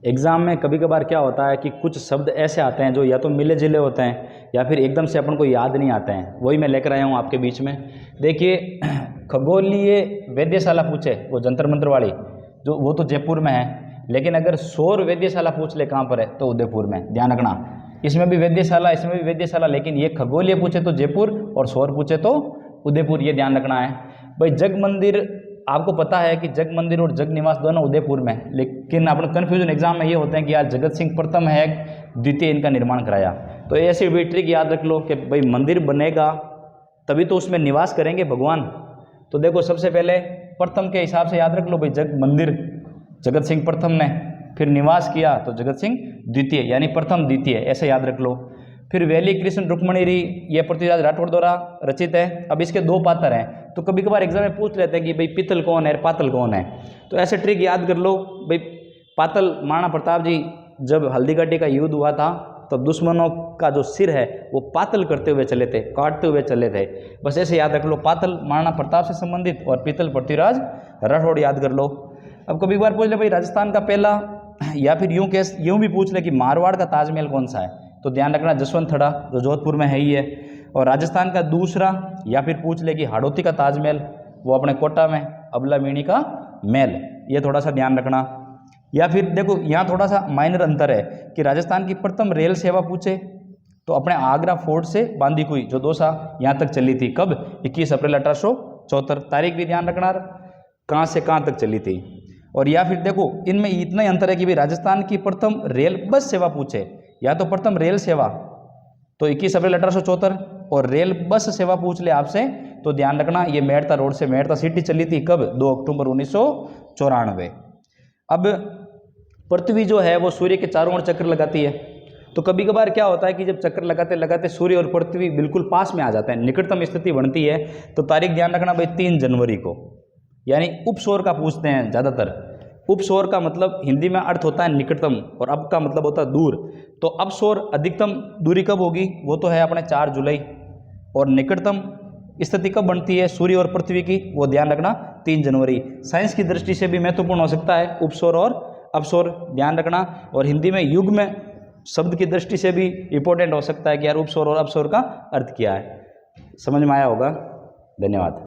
Exam में कभी कभार क्या होता है कि कुछ शब्द ऐसे आते हैं जो या तो मिले जुले होते हैं या फिर एकदम से अपन को याद नहीं आते हैं। वही मैं लेकर आया हूँ आपके बीच में। देखिए, खगोलीय वेधशाला पूछे, वो जंतर मंतर वाली, जो वो तो जयपुर में है, लेकिन अगर सौर वेधशाला पूछ ले कहाँ पर है तो उदयपुर में। ध्यान रखना, इसमें भी वेधशाला, इसमें भी वेधशाला, लेकिन ये खगोलीय पूछे तो जयपुर और सौर पूछे तो उदयपुर, ये ध्यान रखना है भाई। जग मंदिर, आपको पता है कि जग मंदिर और जग निवास दोनों उदयपुर में, लेकिन अपने कन्फ्यूजन एग्जाम में ये होते हैं कि यार जगत सिंह प्रथम है, द्वितीय इनका निर्माण कराया। तो ऐसी भी ट्रिक याद रख लो कि भाई मंदिर बनेगा तभी तो उसमें निवास करेंगे भगवान। तो देखो, सबसे पहले प्रथम के हिसाब से याद रख लो भाई, जग मंदिर जगत सिंह प्रथम ने, फिर निवास किया तो जगत सिंह द्वितीय, यानी प्रथम द्वितीय, ऐसे याद रख लो। फिर वैली कृष्ण रुक्मणी री, ये पृथ्वीराज राठौड़ द्वारा रचित है। अब इसके दो पात्र हैं, तो कभी कभार एग्जाम में पूछ लेते हैं कि भाई पितल कौन है, पातल कौन है। तो ऐसे ट्रिक याद कर लो भाई। पातल, महाराणा प्रताप जी जब हल्दीघाटी का युद्ध हुआ था तब दुश्मनों का जो सिर है वो पातल करते हुए चले थे, काटते हुए चले थे। बस ऐसे याद रख लो, पातल महाराणा प्रताप से संबंधित और पीतल पृथ्वीराज राठौड़ याद कर लो। अब कभी बार पूछ ले भाई राजस्थान का पहला, या फिर यूं भी पूछ ले कि मारवाड़ का ताजमहल कौन सा है, तो ध्यान रखना जसवंत थड़ा, जो जोधपुर में है ही है। और राजस्थान का दूसरा, या फिर पूछ ले कि हाड़ौती का ताजमहल, वो अपने कोटा में, अबला मीणी का महल, ये थोड़ा सा ध्यान रखना। या फिर देखो, यहाँ थोड़ा सा माइनर अंतर है कि राजस्थान की प्रथम रेल सेवा पूछे तो अपने आगरा फोर्ट से बांदीकुई, जो दोसा यहाँ तक चली थी, कब, 21 अप्रैल 1874, तारीख भी ध्यान रखना, कहाँ से कहाँ तक चली थी। और या फिर देखो, इनमें इतना ही अंतर है कि भाई राजस्थान की प्रथम रेल बस सेवा पूछे, या तो प्रथम रेल सेवा तो 21 अप्रैल 1874, और रेल बस सेवा पूछ ले आपसे तो ध्यान रखना ये मेड़ता रोड से मेड़ता सिटी चली थी, कब, 2 अक्टूबर 1994। अब पृथ्वी जो है वो सूर्य के चारों ओर चक्कर लगाती है। तो कभी कभार क्या होता है कि जब चक्कर लगाते लगाते सूर्य और पृथ्वी बिल्कुल पास में आ जाते हैं, निकटतम स्थिति बनती है, तो तारीख ध्यान रखना भाई 3 जनवरी को, यानी उपसौर का पूछते हैं ज़्यादातर। उपसौर का मतलब हिंदी में अर्थ होता है निकटतम, और अब का मतलब होता है दूर। तो अपसौर अधिकतम दूरी कब होगी, वो तो है अपने 4 जुलाई, और निकटतम स्थिति कब बनती है सूर्य और पृथ्वी की, वो ध्यान रखना 3 जनवरी। साइंस की दृष्टि से भी महत्वपूर्ण हो सकता है उपसौर और अपसौर, ध्यान रखना। और हिंदी में युग में शब्द की दृष्टि से भी इंपॉर्टेंट हो सकता है कि यार उपसौर और अपसौर का अर्थ क्या है। समझ में आया होगा। धन्यवाद।